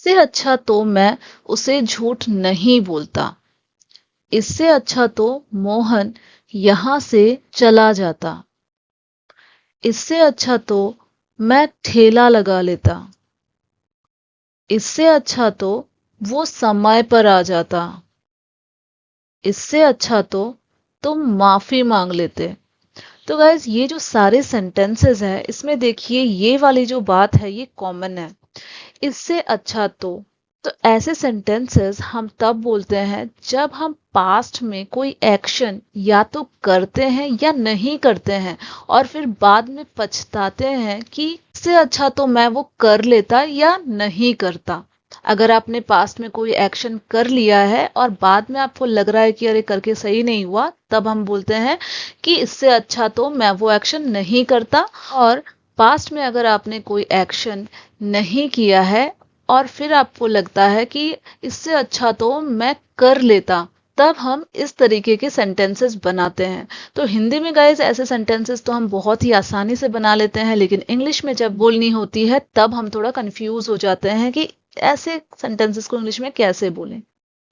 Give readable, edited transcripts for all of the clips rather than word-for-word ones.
इससे अच्छा तो मैं उसे झूठ नहीं बोलता। इससे अच्छा तो मोहन यहाँ से चला जाता। इससे अच्छा तो मैं ठेला लगा लेता। इससे अच्छा तो वो समय पर आ जाता। इससे अच्छा तो तुम माफी मांग लेते। तो गाइज ये जो सारे सेंटेंसेस है इसमें देखिए ये वाली जो बात है ये कॉमन है। इससे अच्छा तो ऐसे सेंटेंसेस हम तब बोलते हैं जब हम पास्ट में कोई एक्शन या तो करते हैं या नहीं करते हैं और फिर बाद में पछताते हैं कि इससे अच्छा तो मैं वो कर लेता या नहीं करता। अगर आपने पास्ट में कोई एक्शन कर लिया है और बाद में आपको लग रहा है कि अरे करके सही नहीं हुआ, तब हम बोलते हैं कि इससे अच्छा तो मैं वो एक्शन नहीं करता। और पास्ट में अगर आपने कोई एक्शन नहीं किया है और फिर आपको लगता है कि इससे अच्छा तो मैं कर लेता, तब हम इस तरीके के सेंटेंसेस बनाते हैं। तो हिंदी में गाइज ऐसे सेंटेंसेस तो हम बहुत ही आसानी से बना लेते हैं, लेकिन इंग्लिश में जब बोलनी होती है तब हम थोड़ा कंफ्यूज हो जाते हैं कि ऐसे सेंटेंसेस को इंग्लिश में कैसे बोलें।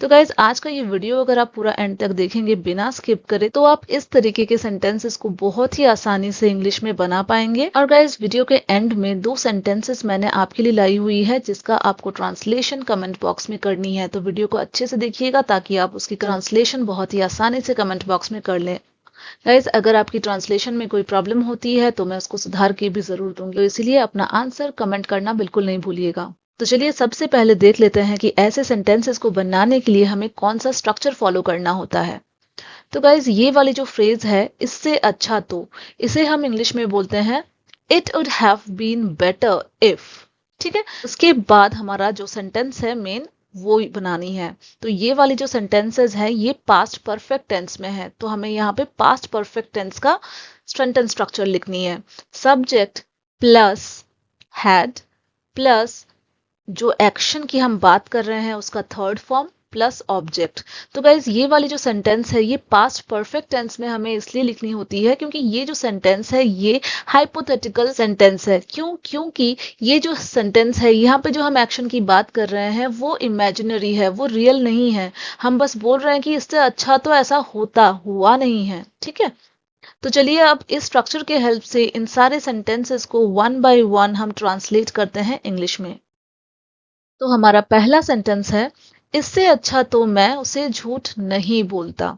तो गाइज आज का ये वीडियो अगर आप पूरा एंड तक देखेंगे बिना स्किप करे तो आप इस तरीके के सेंटेंसेस को बहुत ही आसानी से इंग्लिश में बना पाएंगे। और गाइज वीडियो के एंड में 2 सेंटेंसेस मैंने आपके लिए लाई हुई है जिसका आपको ट्रांसलेशन कमेंट बॉक्स में करनी है। तो वीडियो को अच्छे से देखिएगा ताकि आप उसकी ट्रांसलेशन बहुत ही आसानी से कमेंट बॉक्स में कर लें। गाइज अगर आपकी ट्रांसलेशन में कोई प्रॉब्लम होती है तो मैं उसको सुधार के भी जरूर दूंगी, तो इसलिए अपना आंसर कमेंट करना बिल्कुल नहीं भूलिएगा। तो चलिए सबसे पहले देख लेते हैं कि ऐसे सेंटेंसेस को बनाने के लिए हमें कौन सा स्ट्रक्चर फॉलो करना होता है। तो गाइज ये वाली जो फ्रेज है इससे अच्छा तो, इसे हम इंग्लिश में बोलते हैं it would have been better if. ठीक है, उसके बाद हमारा जो सेंटेंस है मेन वो बनानी है। तो ये वाली जो सेंटेंसेस है ये पास्ट परफेक्ट टेंस में है, तो हमें यहाँ पे पास्ट परफेक्ट टेंस का सेंटेंस स्ट्रक्चर लिखनी है। सब्जेक्ट प्लस हैड प्लस जो एक्शन की हम बात कर रहे हैं उसका थर्ड फॉर्म प्लस ऑब्जेक्ट। तो गाइज ये वाली जो सेंटेंस है ये पास्ट परफेक्ट टेंस में हमें इसलिए लिखनी होती है क्योंकि ये जो सेंटेंस है ये हाइपोथेटिकल सेंटेंस है। क्योंकि ये जो सेंटेंस है यहाँ पे जो हम एक्शन की बात कर रहे हैं वो इमेजिनरी है, वो रियल नहीं है। हम बस बोल रहे हैं कि इससे अच्छा तो ऐसा होता हुआ नहीं है। ठीक है, तो चलिए अब इस स्ट्रक्चर के हेल्प से इन सारे सेंटेंसेस को वन बाय वन हम ट्रांसलेट करते हैं इंग्लिश में। तो हमारा पहला सेंटेंस है इससे अच्छा तो मैं उसे झूठ नहीं बोलता।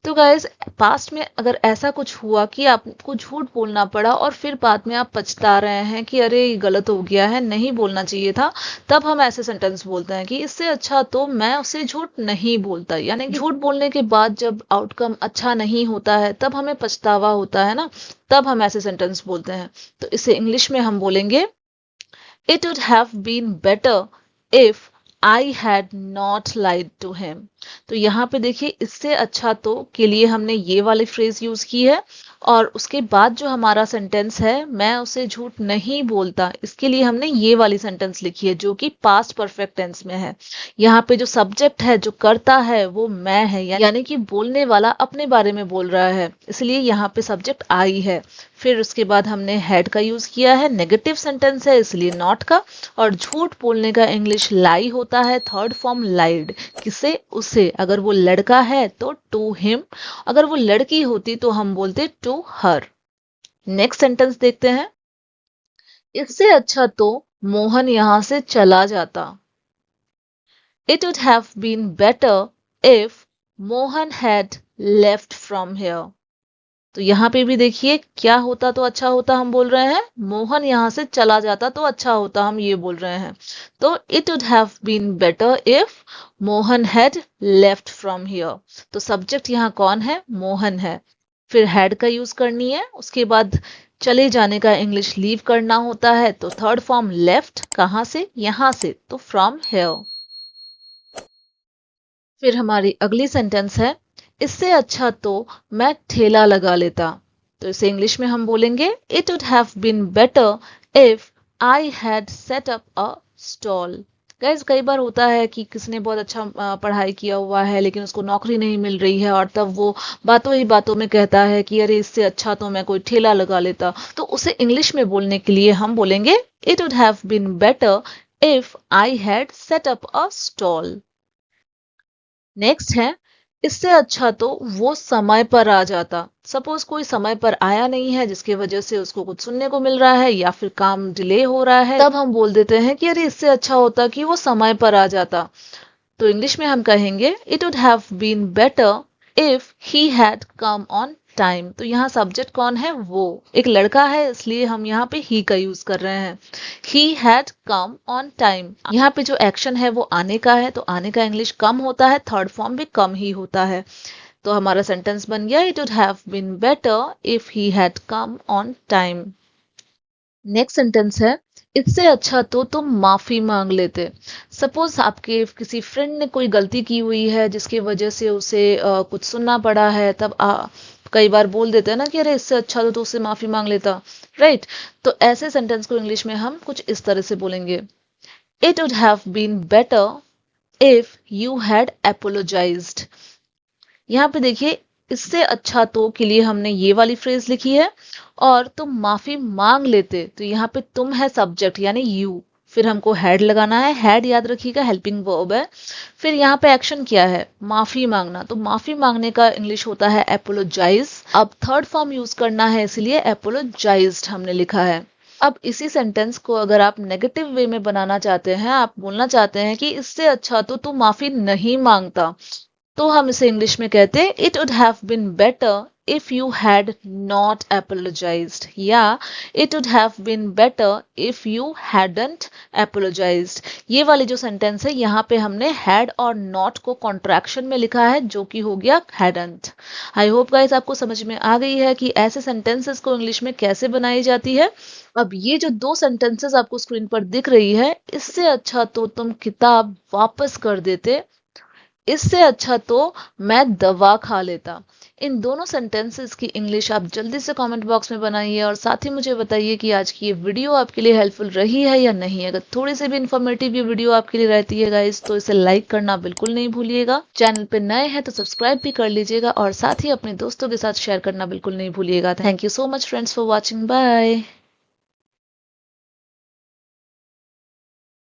तो गाइज पास्ट में अगर ऐसा कुछ हुआ कि आपको झूठ बोलना पड़ा और फिर बाद में आप पछता रहे हैं कि अरे ये गलत हो गया है, नहीं बोलना चाहिए था, तब हम ऐसे सेंटेंस बोलते हैं कि इससे अच्छा तो मैं उसे झूठ नहीं बोलता। यानी झूठ बोलने के बाद जब आउटकम अच्छा नहीं होता है तब हमें पछतावा होता है ना, तब हम ऐसे सेंटेंस बोलते हैं। तो इसे इंग्लिश में हम बोलेंगे it would have been better if I had not lied to him। तो यहाँ पे देखिए इससे अच्छा तो के लिए हमने ये वाली फ्रेज यूज की है और उसके बाद जो हमारा सेंटेंस है मैं उसे झूठ नहीं बोलता, इसके लिए हमने ये वाली सेंटेंस लिखी है जो कि पास्ट परफेक्ट टेंस में है। यहाँ पे जो सब्जेक्ट है जो करता है वो मैं है, यानी कि बोलने वाला अपने बारे में बोल रहा है, इसलिए यहाँ पे सब्जेक्ट आई है। फिर उसके बाद हमने हैड का यूज किया है, नेगेटिव सेंटेंस है इसलिए नॉट का। और झूठ बोलने का इंग्लिश लाई होता है, थर्ड फॉर्म लाइड। किसे? उसे। अगर वो लड़का है तो टू हिम, अगर वो लड़की होती तो हम बोलते टू हर। नेक्स्ट सेंटेंस देखते हैं, इससे अच्छा तो मोहन यहां से चला जाता। It would have been better if Mohan had left from here. तो यहाँ पे भी देखिए क्या होता तो अच्छा होता हम बोल रहे हैं, मोहन यहाँ से चला जाता तो अच्छा होता हम ये बोल रहे हैं। तो it would have been better if Mohan had left from here. तो सब्जेक्ट यहाँ कौन है? मोहन है। फिर हैड का यूज करनी है, उसके बाद चले जाने का इंग्लिश लीव करना होता है, तो थर्ड फॉर्म लेफ्ट, कहाँ से? यहाँ से, तो फ्रॉम हियर। फिर हमारी अगली सेंटेंस है, इससे अच्छा तो मैं ठेला लगा लेता। तो इसे इंग्लिश में हम बोलेंगे it would have been better if I had set up a stall. Guys कई बार होता है कि किसी ने बहुत अच्छा पढ़ाई किया हुआ है लेकिन उसको नौकरी नहीं मिल रही है और तब वो बातों ही बातों में कहता है कि अरे इससे अच्छा तो मैं कोई ठेला लगा लेता। तो उसे इंग्लिश में बोलने के लिए हम बोलेंगे it would have been better if I had set up a stall. Next है, इससे अच्छा तो वो समय पर आ जाता। सपोज कोई समय पर आया नहीं है जिसकी वजह से उसको कुछ सुनने को मिल रहा है या फिर काम डिले हो रहा है, तब हम बोल देते हैं कि अरे इससे अच्छा होता कि वो समय पर आ जाता। तो इंग्लिश में हम कहेंगे it would have been better if he had come on time. तो यहाँ सब्जेक्ट कौन है? वो एक लड़का है, इसलिए हम यहाँ पे ही का यूज कर रहे हैं। ही हैड कम ऑन टाइम। यहाँ पे जो एक्शन है वो आने का है, तो आने का इंग्लिश कम होता है, थर्ड फॉर्म भी कम ही होता है। तो हमारा सेंटेंस बन गया it would have been better if he had come on time. Next sentence है, इससे अच्छा तो तुम माफी मांग लेते। सपोज आपके किसी फ्रेंड ने कोई गलती की हुई है जिसकी वजह से उसे कुछ सुनना पड़ा है, तब कई बार बोल देते हैं ना कि अरे इससे अच्छा तो उससे माफी मांग लेता, राइट। तो ऐसे सेंटेंस को इंग्लिश में हम कुछ इस तरह से बोलेंगे, it would have been better if you had apologised. यहाँ पे देखिए, इससे अच्छा तो के लिए हमने ये वाली फ्रेज लिखी है, और तुम माफी मांग लेते, तो यहाँ पे तुम है सब्जेक्ट यानी यू, फिर हमको हैड लगाना है। हैड याद रखिएगा हेल्पिंग वर्ब है। फिर यहाँ पे एक्शन क्या है? माफी मांगना। तो माफी मांगने का इंग्लिश होता है एपोलोजाइज। अब थर्ड फॉर्म यूज करना है, इसलिए एपोलोजाइज्ड हमने लिखा है। अब इसी सेंटेंस को अगर आप नेगेटिव वे में बनाना चाहते हैं, आप बोलना चाहते हैं कि इससे अच्छा तो तू माफी नहीं मांगता, तो हम इसे इंग्लिश में कहते हैं it would have been better if you had not apologized, या it would have been better if you hadn't apologized। ये वाली जो सेंटेंस है, यहाँ पे हमने had और not को कॉन्ट्रैक्शन में लिखा है, जो कि हो गया hadn't। आई होप गाइस आपको समझ में आ गई है कि ऐसे सेंटेंसेस को इंग्लिश में कैसे बनाई जाती है। अब ये जो दो सेंटेंसेस आपको स्क्रीन पर दिख रही है, इससे अच्छा तो तुम किताब वापस कर देते, इससे अच्छा तो मैं दवा खा लेता। इन दोनों सेंटेंसेस की इंग्लिश आप जल्दी से कमेंट बॉक्स में बनाइए, और साथ ही मुझे बताइए कि आज की ये वीडियो आपके लिए हेल्पफुल रही है या नहीं। अगर थोड़ी सी भी इन्फॉर्मेटिव ये वीडियो आपके लिए रहती है गाइस, तो इसे लाइक करना बिल्कुल नहीं भूलिएगा। चैनल पे नए हैं तो सब्सक्राइब भी कर लीजिएगा, और साथ ही अपने दोस्तों के साथ शेयर करना बिल्कुल नहीं भूलिएगा। Thank you so much friends for watching. Bye.